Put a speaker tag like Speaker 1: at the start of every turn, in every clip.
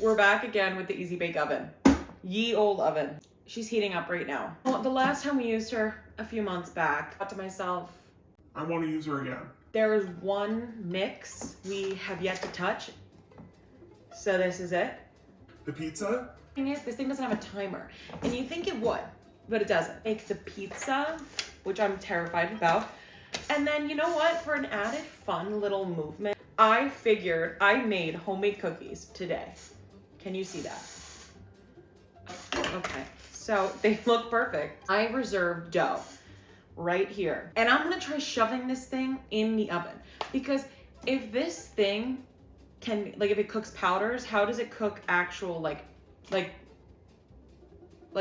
Speaker 1: We're back again with the Easy Bake Oven. Ye old oven. She's heating up right now. Well, the last time we used her a few months back, I thought to myself,
Speaker 2: I want to use her again.
Speaker 1: there is one mix we have yet to touch. So this is it.
Speaker 2: The pizza?
Speaker 1: The thing is, this thing doesn't have a timer. And you think it would, but it doesn't. Make the pizza, which I'm terrified about. And then you know what? For an added fun little movement, I figured I made homemade cookies today. Can you see that? Okay, so they look perfect. I reserved dough right here. And I'm gonna try shoving this thing in the oven. Because if this thing can, like if it cooks powders, how does it cook actual like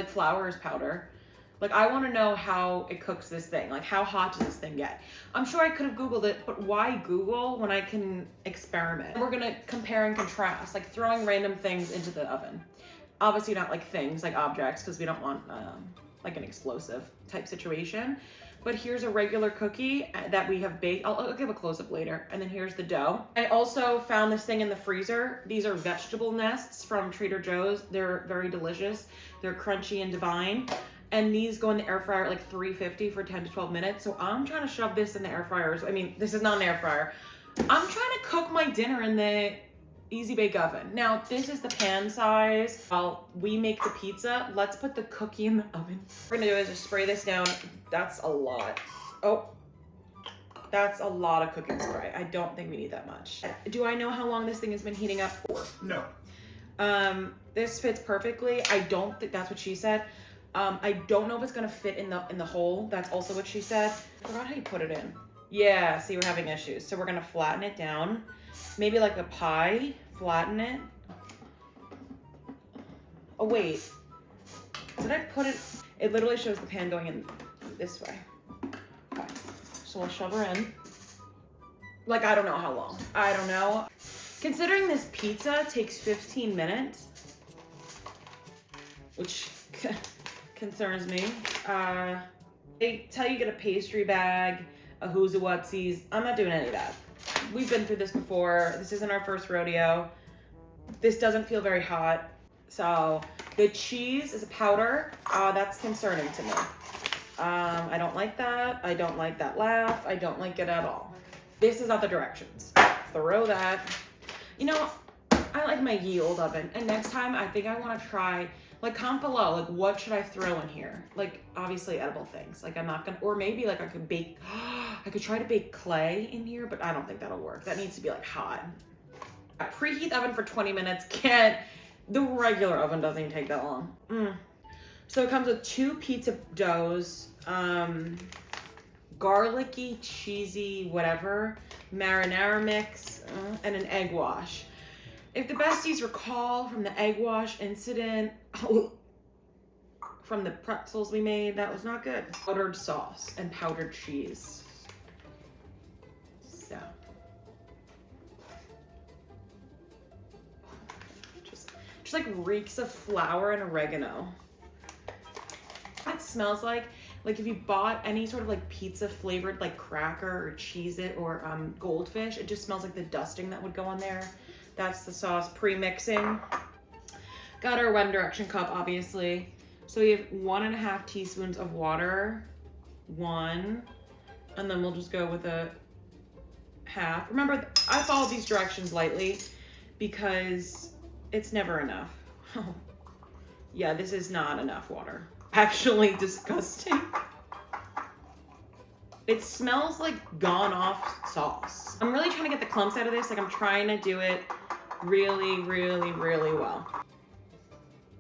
Speaker 1: flour is powder? Like I wanna know how it cooks this thing. Like how hot does this thing get? I'm sure I could have Googled it, but why Google when I can experiment? We're gonna compare and contrast, like throwing random things into the oven. Obviously not like things, like objects, because we don't want like an explosive type situation. But here's a regular cookie that we have baked. I'll give a close-up later. And then here's the dough. I also found this thing in the freezer. These are vegetable nests from Trader Joe's. They're very delicious. They're crunchy and divine. And these go in the air fryer at like 350 for 10 to 12 minutes. So I'm trying to shove this in the air fryer. I mean, this is not an air fryer. I'm trying to cook my dinner in the Easy Bake Oven. Now, this is the pan size. While we make the pizza, let's put the cookie in the oven. What we're gonna do is just spray this down. That's a lot. Oh, that's a lot of cooking spray. I don't think we need that much. Do I know how long this thing has been heating up for?
Speaker 2: No.
Speaker 1: This fits perfectly. I don't think that's what she said. I don't know if it's gonna fit in the hole. That's also what she said. I forgot how you put it in. Yeah, see, we're having issues. So we're gonna flatten it down. Maybe like a pie, flatten it. Oh wait, did I put it? It literally shows the pan going in this way. Okay, so we'll shove her in. Like, I don't know how long. I don't know. Considering this pizza takes 15 minutes, which concerns me. They tell you get a pastry bag, a who's a whatsies. I'm not doing any of that. We've been through this before. This isn't our first rodeo. This doesn't feel very hot. So the cheese is a powder. That's concerning to me. I don't like that. I don't like that laugh. I don't like it at all. This is not the directions. Throw that. You know, I like my ye old oven. And next time, I think I want to try, like, comment below, like, what should I throw in here? Like, obviously edible things. Like, I'm not gonna, or maybe, like, I could bake, I could try to bake clay in here, but I don't think that'll work. That needs to be, like, hot. Preheat the oven for 20 minutes. The regular oven doesn't even take that long. So it comes with 2 pizza doughs, garlicky, cheesy, whatever, marinara mix, and an egg wash. If the besties recall from the egg wash incident, from the pretzels we made, that was not good. Powdered sauce and powdered cheese. So. Just like reeks of flour and oregano. That smells like if you bought any sort of like pizza flavored like cracker or Cheez-It or Goldfish, it just smells like the dusting that would go on there. That's the sauce pre-mixing. Got our One Direction cup, obviously. So we have 1.5 teaspoons of water, 1, and then we'll just go with a half. Remember, I follow these directions lightly because it's never enough. Yeah, this is not enough water. Actually disgusting. It smells like gone off sauce. I'm really trying to get the clumps out of this. Like I'm trying to do it really, really, really well.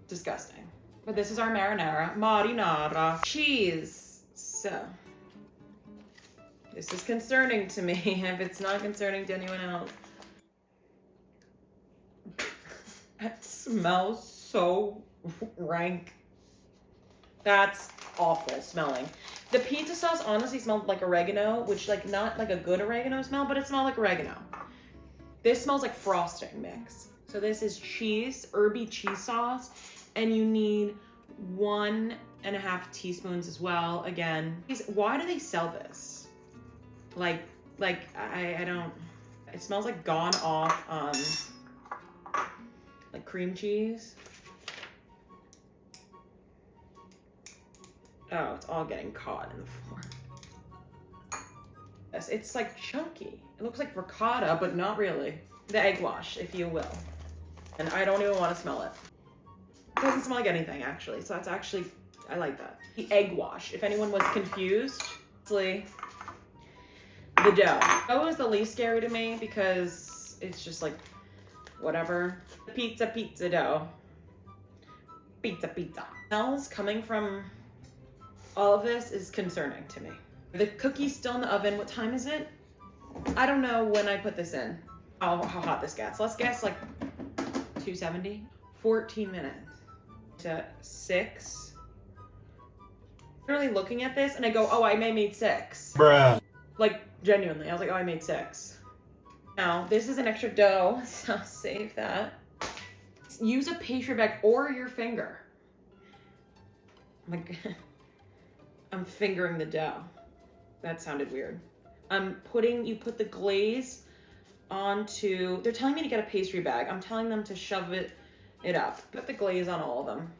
Speaker 1: Disgusting. But this is our marinara cheese. So this is concerning to me if it's not concerning to anyone else. That smells so rank. That's awful smelling. The pizza sauce honestly smelled like oregano, which like not like a good oregano smell, but it smelled like oregano. This smells like frosting mix. So this is cheese, herby cheese sauce, and you need 1.5 teaspoons as well. Again, why do they sell this? Like I don't, it smells like gone off, like cream cheese. Oh, it's all getting caught in the floor. Yes, it's like chunky. It looks like ricotta, but not really. The egg wash, if you will. And I don't even want to smell it. It doesn't smell like anything, actually. So that's actually, I like that. The egg wash, if anyone was confused. The dough. Dough is the least scary to me because it's just like, whatever. Pizza dough. Pizza. Smells coming from all of this is concerning to me. The cookie's still in the oven. What time is it? I don't know when I put this in. Oh, how hot this gets. Let's guess like 270. 14 minutes to 6. I'm really looking at this and I go, oh, I made 6.
Speaker 3: Bruh.
Speaker 1: Like genuinely, I was like, oh, I made 6. Now, this is an extra dough, so save that. Use a pastry bag or your finger. I'm fingering the dough. That sounded weird. You put the glaze onto, they're telling me to get a pastry bag. I'm telling them to shove it up. Put the glaze on all of them.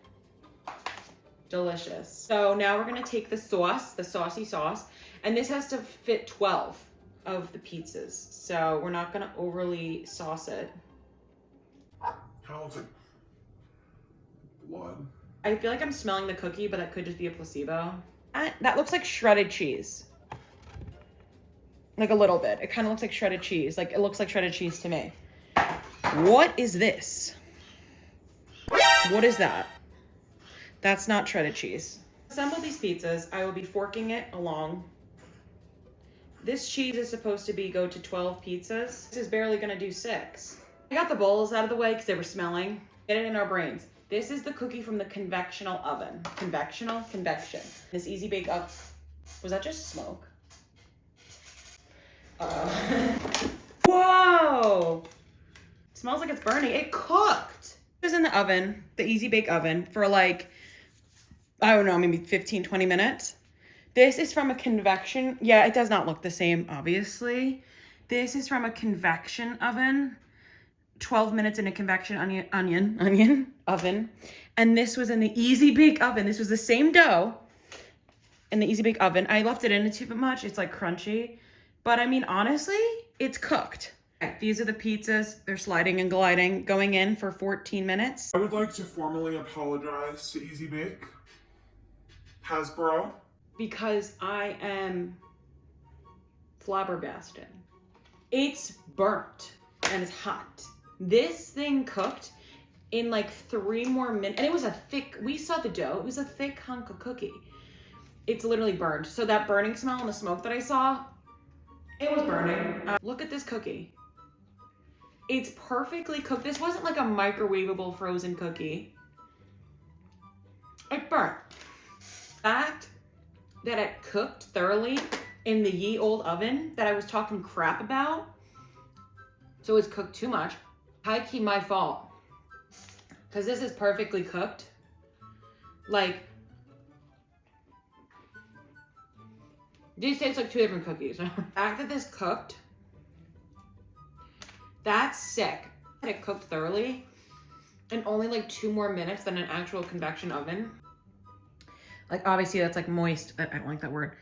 Speaker 1: Delicious. So now we're gonna take the sauce, the saucy sauce, and this has to fit 12 of the pizzas. So we're not gonna overly sauce it.
Speaker 2: How looks like blood?
Speaker 1: I feel like I'm smelling the cookie, but that could just be a placebo. That looks like shredded cheese. Like a little bit. It kind of looks like shredded cheese. Like it looks like shredded cheese to me. What is this? What is that? That's not shredded cheese. Assemble these pizzas. I will be forking it along. This cheese is supposed to go to 12 pizzas. This is barely gonna do 6. I got the bowls out of the way because they were smelling. Get it in our brains. This is the cookie from the convectional oven. Convection. This easy bake up. Was that just smoke? Whoa! Smells like it's burning. It cooked. It was in the oven, the easy bake oven, for like, I don't know, maybe 15, 20 minutes. This is from a convection. Yeah, it does not look the same, obviously. This is from a convection oven. 12 minutes in a convection onion oven. And this was in the easy bake oven. This was the same dough in the easy bake oven. I left it in too much. It's like crunchy. But I mean, honestly, it's cooked. Okay, these are the pizzas. They're sliding and gliding, going in for 14 minutes.
Speaker 2: I would like to formally apologize to Easy Bake Hasbro.
Speaker 1: Because I am flabbergasted. It's burnt and it's hot. This thing cooked in like 3 more minutes. And it was a thick, we saw the dough. It was a thick hunk of cookie. It's literally burned. So that burning smell and the smoke that I saw, it was burning. Look at this cookie. It's perfectly cooked. This wasn't like a microwavable frozen cookie. It burnt. The fact that it cooked thoroughly in the ye old oven that I was talking crap about, so it's cooked too much. High-key my fault. Because this is perfectly cooked. Like, these taste like 2 different cookies. The fact that this cooked, that's sick. It cooked thoroughly in only like 2 more minutes than an actual convection oven. Like, obviously that's like moist. I don't like that word.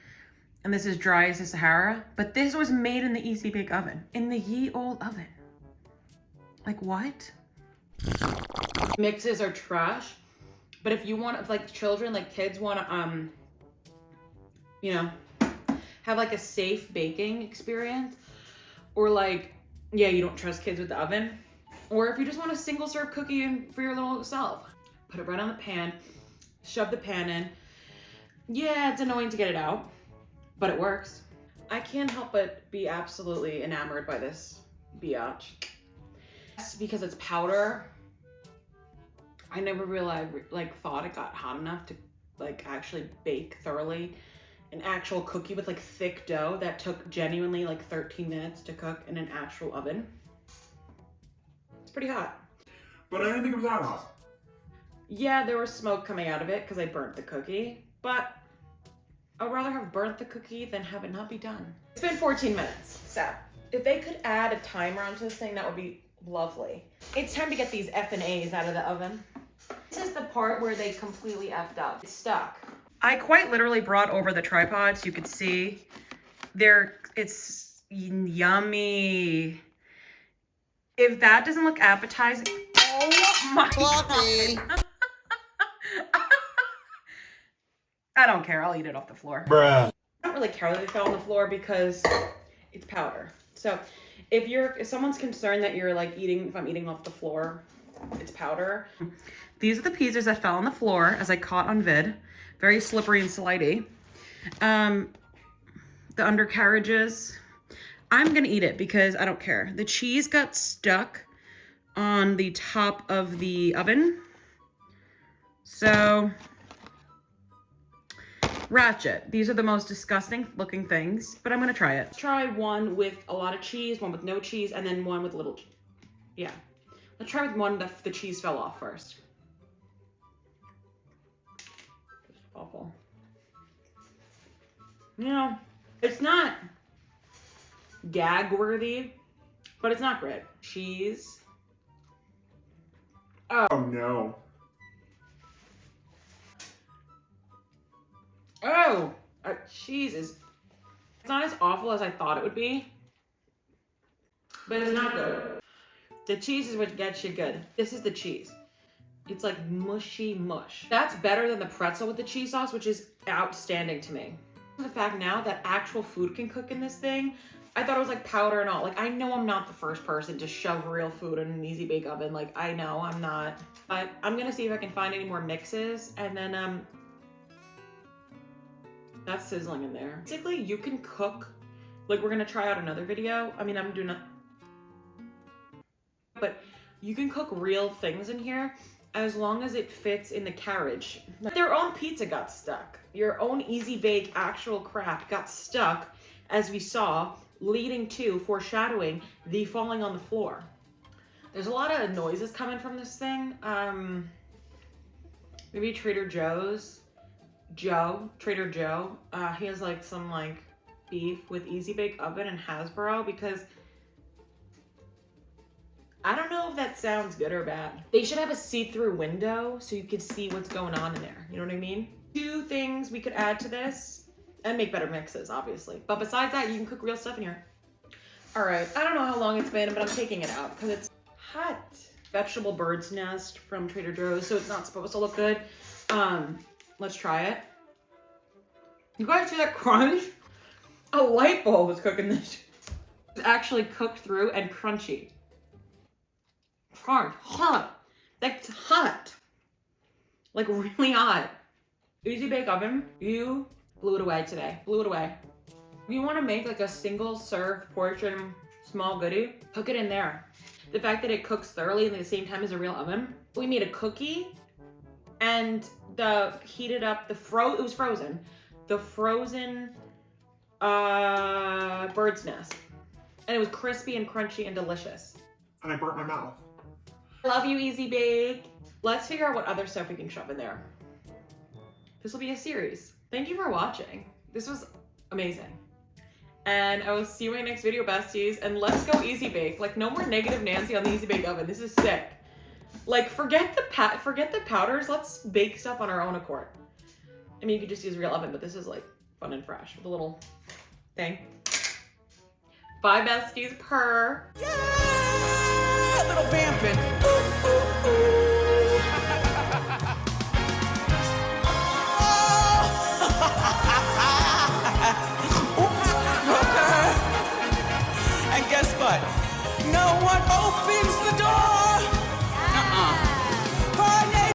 Speaker 1: And this is dry as the Sahara. But this was made in the easy bake oven. In the ye old oven. Like, what? Mixes are trash. But if you want, if like children, like kids want to, you know, have like a safe baking experience, or like, yeah, you don't trust kids with the oven, or if you just want a single serve cookie in for your little self, put it right on the pan, shove the pan in. Yeah, it's annoying to get it out, but it works. I can't help but be absolutely enamored by this biatch. Because it's powder, I never realized, like, thought it got hot enough to like actually bake thoroughly an actual cookie with like thick dough that took genuinely like 13 minutes to cook in an actual oven. It's pretty hot.
Speaker 2: But I didn't think it was that hot.
Speaker 1: Yeah, there was smoke coming out of it because I burnt the cookie, but I'd rather have burnt the cookie than have it not be done. It's been 14 minutes, so if they could add a timer onto this thing, that would be Lovely. It's time to get these F and A's out of the oven. This is the part where they completely effed up. It's stuck. I quite literally brought over the tripod so you could see. It's yummy. If that doesn't look appetizing, oh my God. I don't care, I'll eat it off the floor.
Speaker 3: Bruh.
Speaker 1: I don't really care that they fell on the floor because it's powder. So if someone's concerned that you're like if I'm eating off the floor, it's powder. These are the pieces that fell on the floor as I caught on vid. Very slippery and slidey. The undercarriages. I'm gonna eat it because I don't care. The cheese got stuck on the top of the oven. So, ratchet. These are the most disgusting looking things, but I'm gonna try it. Let's try one with a lot of cheese, one with no cheese, and then one with little, yeah. Let's try with one that the cheese fell off first. Just awful. You know, it's not gag worthy, but it's not great. Cheese.
Speaker 2: Oh no.
Speaker 1: Oh, cheese is, it's not as awful as I thought it would be, but it's not good. The cheese is what gets you good. This is the cheese. It's like mushy mush. That's better than the pretzel with the cheese sauce, which is outstanding to me. The fact now that actual food can cook in this thing, I thought it was like powder and all. Like, I know I'm not the first person to shove real food in an easy bake oven. Like, I know I'm not. But I'm gonna see if I can find any more mixes, and then that's sizzling in there. Basically, you can cook, like we're gonna try out another video. I mean, I'm doing a, but you can cook real things in here as long as it fits in the carriage. Their own pizza got stuck. Your own easy bake actual crap got stuck, as we saw, leading to, foreshadowing, the falling on the floor. There's a lot of noises coming from this thing. Maybe Trader Joe's. Trader Joe, he has like some like beef with Easy Bake Oven and Hasbro because I don't know if that sounds good or bad. They should have a see-through window so you could see what's going on in there. You know what I mean? 2 things we could add to this and make better mixes, obviously. But besides that, you can cook real stuff in here. All right, I don't know how long it's been, but I'm taking it out because it's hot. Vegetable bird's nest from Trader Joe's, so it's not supposed to look good. Let's try it. You guys see that crunch? A light bulb was cooking this. It's actually cooked through and crunchy. Hot. That's hot. Like really hot. Easy Bake Oven, you blew it away today. Blew it away. If you want to make like a single serve portion small goodie, cook it in there. The fact that it cooks thoroughly at the same time as a real oven. We made a cookie and heated up it was frozen. The frozen bird's nest. And it was crispy and crunchy and delicious.
Speaker 2: And I burnt my mouth.
Speaker 1: Love you, Easy Bake. Let's figure out what other stuff we can shove in there. This will be a series. Thank you for watching. This was amazing. And I will see you in my next video, besties. And let's go Easy Bake. Like, no more negative Nancy on the Easy Bake Oven. This is sick. Like, forget the powders. Let's bake stuff on our own accord. I mean, you could just use a real oven, but this is like fun and fresh with a little thing. Bye, besties. Purr.
Speaker 4: Yeah, a little vamping. Ooh, ooh, ooh. Oops, okay. And guess what? No one opens the door.